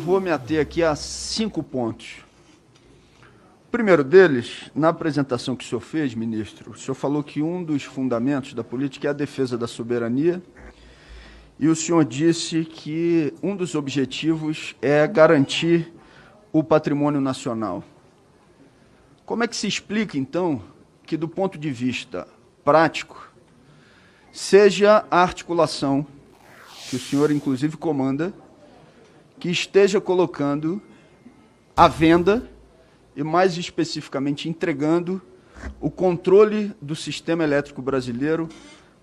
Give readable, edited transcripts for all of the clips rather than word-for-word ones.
vou me ater aqui a 5 pontos. O primeiro deles, na apresentação que o senhor fez, ministro, o senhor falou que um dos fundamentos da política é a defesa da soberania, e o senhor disse que um dos objetivos é garantir o patrimônio nacional. Como é que se explica, então, que, do ponto de vista prático, seja a articulação, que o senhor, inclusive, comanda, que esteja colocando à venda e, mais especificamente, entregando o controle do sistema elétrico brasileiro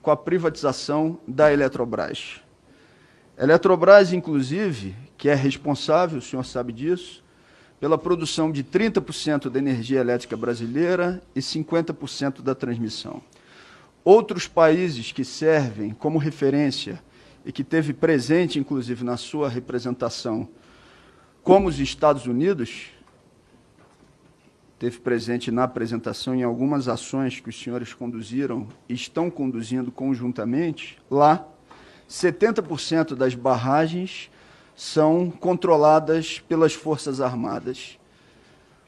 com a privatização da Eletrobras? A Eletrobras, inclusive, que é responsável, o senhor sabe disso, pela produção de 30% da energia elétrica brasileira e 50% da transmissão. Outros países que servem como referência e que teve presente, inclusive, na sua representação, como os Estados Unidos, teve presente na apresentação em algumas ações que os senhores conduziram e estão conduzindo conjuntamente, lá, 70% das barragens são controladas pelas Forças Armadas.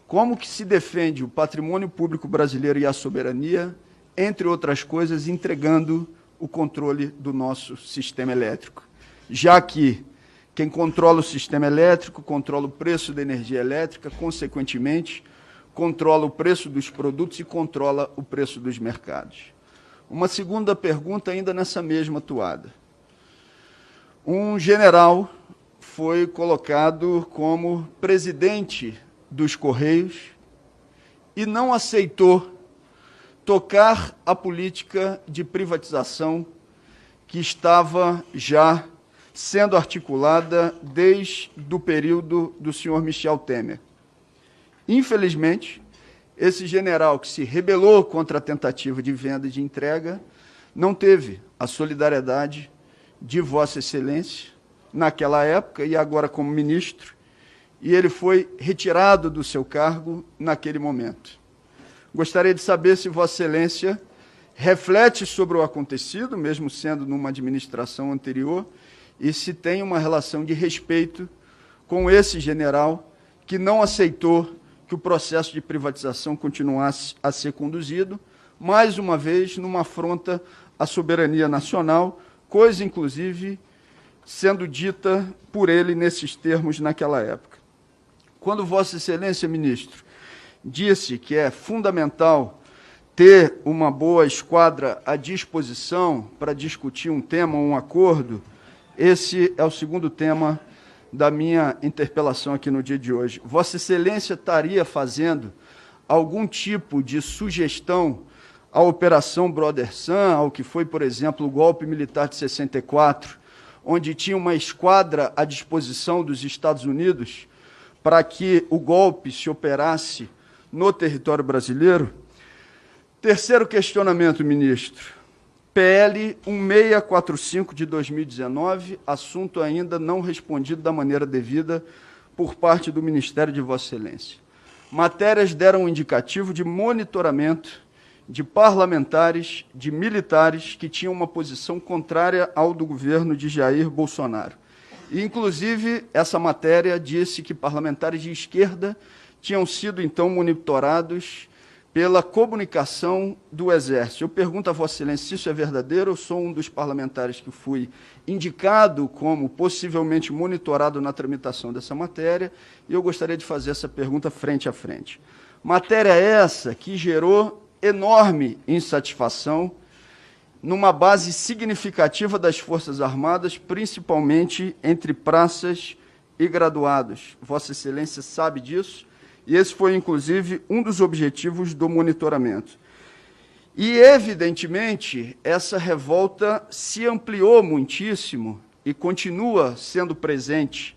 Como que se defende o patrimônio público brasileiro e a soberania, entre outras coisas, entregando o controle do nosso sistema elétrico? Já que quem controla o sistema elétrico controla o preço da energia elétrica, consequentemente, controla o preço dos produtos e controla o preço dos mercados. Uma segunda pergunta, ainda nessa mesma toada. Um general foi colocado como presidente dos Correios e não aceitou tocar a política de privatização que estava já sendo articulada desde o período do senhor Michel Temer. Infelizmente, esse general que se rebelou contra a tentativa de venda e de entrega não teve a solidariedade de Vossa Excelência naquela época e agora como ministro, e ele foi retirado do seu cargo naquele momento. Gostaria de saber se Vossa Excelência reflete sobre o acontecido, mesmo sendo numa administração anterior, e se tem uma relação de respeito com esse general que não aceitou que o processo de privatização continuasse a ser conduzido, mais uma vez numa afronta à soberania nacional, coisa, inclusive, sendo dita por ele nesses termos naquela época. Quando Vossa Excelência, ministro, disse que é fundamental ter uma boa esquadra à disposição para discutir um tema, um acordo, esse é o segundo tema da minha interpelação aqui no dia de hoje. Vossa Excelência estaria fazendo algum tipo de sugestão à Operação Brother Sun, ao que foi, por exemplo, o golpe militar de 64, onde tinha uma esquadra à disposição dos Estados Unidos para que o golpe se operasse no território brasileiro? Terceiro questionamento, ministro. PL 1645 de 2019, assunto ainda não respondido da maneira devida por parte do Ministério de Vossa Excelência. Matérias deram um indicativo de monitoramento de parlamentares, de militares que tinham uma posição contrária ao do governo de Jair Bolsonaro. E, inclusive, essa matéria disse que parlamentares de esquerda tinham sido, então, monitorados pela comunicação do Exército. Eu pergunto a Vossa Excelência se isso é verdadeiro. Eu sou um dos parlamentares que fui indicado como possivelmente monitorado na tramitação dessa matéria, e eu gostaria de fazer essa pergunta frente a frente. Matéria essa que gerou enorme insatisfação numa base significativa das Forças Armadas, principalmente entre praças e graduados. Vossa Excelência sabe disso, e esse foi, inclusive, um dos objetivos do monitoramento. E, evidentemente, essa revolta se ampliou muitíssimo e continua sendo presente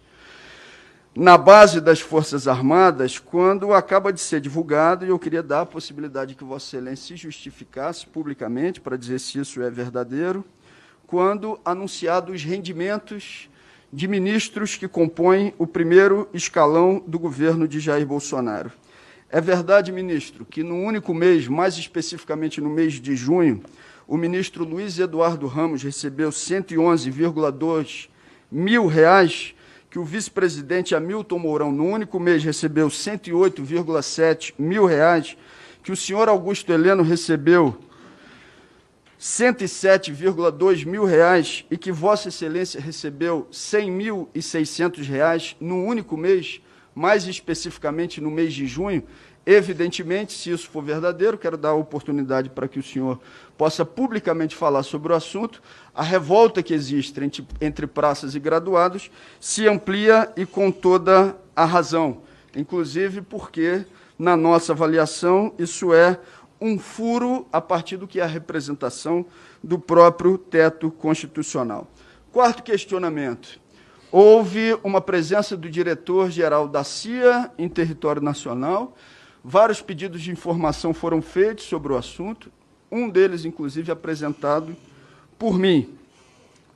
na base das Forças Armadas quando acaba de ser divulgado, e eu queria dar a possibilidade que Vossa Excelência se justificasse publicamente para dizer se isso é verdadeiro, quando anunciados os rendimentos de ministros que compõem o primeiro escalão do governo de Jair Bolsonaro. É verdade, ministro, que no único mês, mais especificamente no mês de junho, o ministro Luiz Eduardo Ramos recebeu R$ 111,2 mil que o vice-presidente Hamilton Mourão, no único mês, recebeu R$ 108,7 mil, que o senhor Augusto Heleno recebeu R$ 107,2 mil e que Vossa Excelência recebeu R$ 100.600 no único mês, mais especificamente no mês de junho. Evidentemente, se isso for verdadeiro, quero dar a oportunidade para que o senhor possa publicamente falar sobre o assunto. A revolta que existe entre praças e graduados se amplia e com toda a razão, inclusive porque, na nossa avaliação, isso é um furo a partir do que é a representação do próprio teto constitucional. Quarto questionamento. Houve uma presença do diretor-geral da CIA em território nacional. Vários pedidos de informação foram feitos sobre o assunto, um deles, inclusive, apresentado por mim,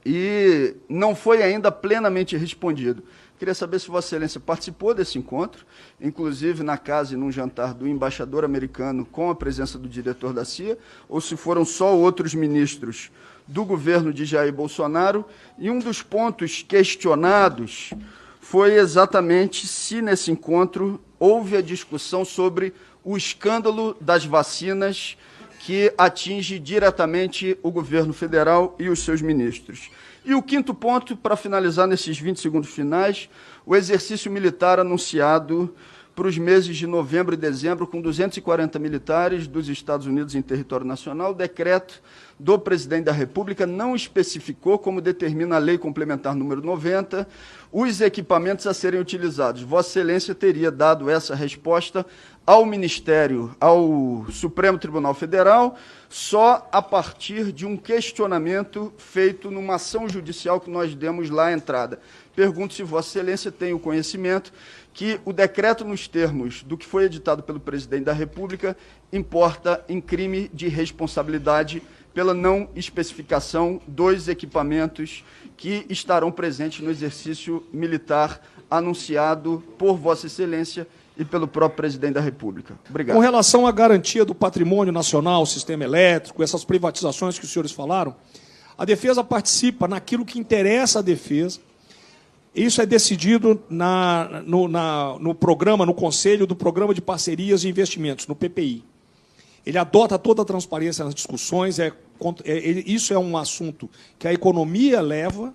e não foi ainda plenamente respondido. Queria saber se Vossa Excelência participou desse encontro, inclusive na casa e num jantar do embaixador americano com a presença do diretor da CIA, ou se foram só outros ministros do governo de Jair Bolsonaro, e um dos pontos questionados foi exatamente se, nesse encontro, houve a discussão sobre o escândalo das vacinas que atinge diretamente o governo federal e os seus ministros. E o quinto ponto, para finalizar nesses 20 segundos finais, o exercício militar anunciado para os meses de novembro e dezembro, com 240 militares dos Estados Unidos em território nacional. O decreto do presidente da República não especificou, como determina a Lei Complementar número 90, os equipamentos a serem utilizados. Vossa Excelência teria dado essa resposta ao Ministério, ao Supremo Tribunal Federal, só a partir de um questionamento feito numa ação judicial que nós demos lá à entrada. Pergunto se Vossa Excelência tem o conhecimento que o decreto, nos termos do que foi editado pelo presidente da República, importa em crime de responsabilidade pela não especificação dos equipamentos que estarão presentes no exercício militar anunciado por Vossa Excelência e pelo próprio presidente da República. Obrigado. Com relação à garantia do patrimônio nacional, sistema elétrico, essas privatizações que os senhores falaram, a defesa participa naquilo que interessa à defesa. Isso é decidido no programa, no Conselho do Programa de Parcerias e Investimentos, no PPI. Ele adota toda a transparência nas discussões, isso é um assunto que a economia leva,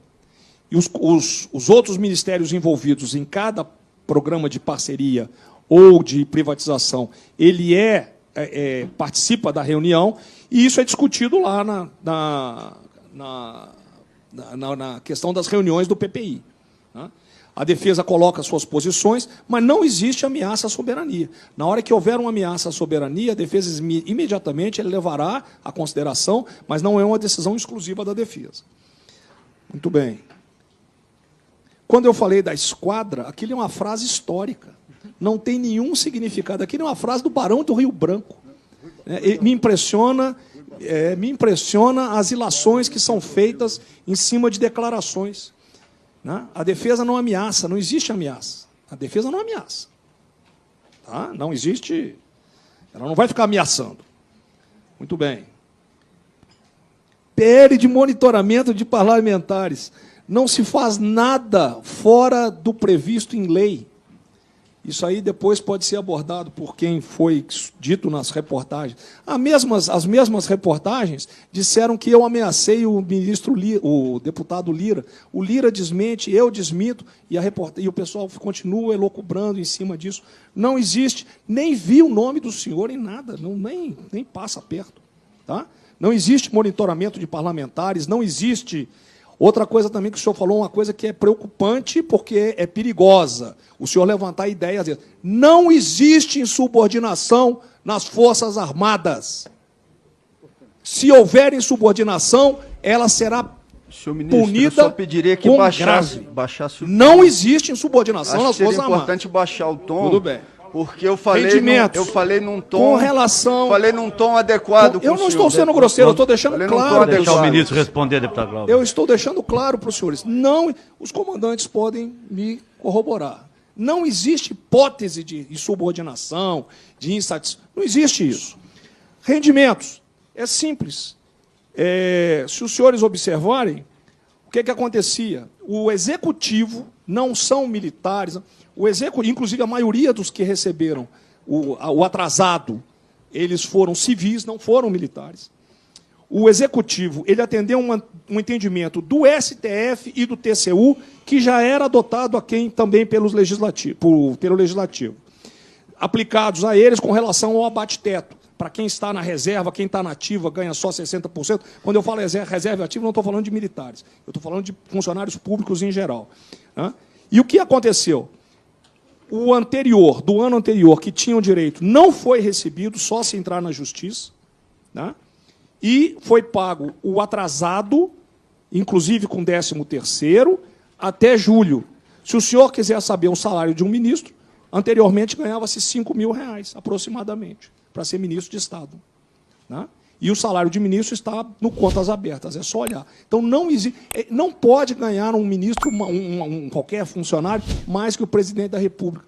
e os outros ministérios envolvidos em cada programa de parceria ou de privatização, ele participa da reunião, e isso é discutido lá na questão das reuniões do PPI. A defesa coloca suas posições, mas não existe ameaça à soberania. Na hora que houver uma ameaça à soberania, a defesa imediatamente levará à consideração, mas não é uma decisão exclusiva da defesa. Muito bem. Quando eu falei da esquadra, aquilo é uma frase histórica. Não tem nenhum significado. Aquilo é uma frase do Barão do Rio Branco. Me impressiona as ilações que são feitas em cima de declarações. A defesa não ameaça, não existe ameaça. A defesa não ameaça. Tá? Não existe. Ela não vai ficar ameaçando. Muito bem. PL de monitoramento de parlamentares. Não se faz nada fora do previsto em lei. Isso aí depois pode ser abordado por quem foi dito nas reportagens. As mesmas reportagens disseram que eu ameacei o ministro Lira, o deputado Lira. O Lira desmente, eu desmito, e o pessoal continua elucubrando em cima disso. Não existe, nem vi o nome do senhor em nada, nem passa perto. Tá? Não existe monitoramento de parlamentares, não existe. Outra coisa também que o senhor falou, uma coisa que é preocupante porque é perigosa, o senhor levantar ideias. Não existe insubordinação nas Forças Armadas. Se houver insubordinação, ela será punida. Eu só pediria que baixasse o tom. Não existe insubordinação nas Forças Armadas. É importante baixar o tom. Tudo bem. Porque eu falei num tom. Com relação. Falei num tom adequado. Eu não estou sendo grosseiro, eu estou deixando claro. Deixar o ministro responder, deputado Glauber. Eu estou deixando claro para os senhores. Não, os comandantes podem me corroborar. Não existe hipótese de insubordinação, de insatisfação. Não existe isso. Rendimentos. É simples. Se os senhores observarem, o que acontecia? O executivo não são militares, inclusive a maioria dos que receberam o atrasado, eles foram civis, não foram militares. O executivo ele atendeu um entendimento do STF e do TCU, que já era adotado também pelo legislativo, aplicados a eles com relação ao abate-teto. Para quem está na reserva, quem está na ativa ganha só 60%. Quando eu falo reserva e ativa, não estou falando de militares. Eu estou falando de funcionários públicos em geral. Né? E o que aconteceu? O anterior, do ano anterior, que tinha o direito, não foi recebido, só se entrar na justiça. Né? E foi pago o atrasado, inclusive com 13º, até julho. Se o senhor quiser saber o salário de um ministro, anteriormente ganhava-se R$5.000, aproximadamente, para ser ministro de Estado. Né? E o salário de ministro está no Contas Abertas, é só olhar. Então, não pode ganhar um ministro, qualquer funcionário, mais que o presidente da República.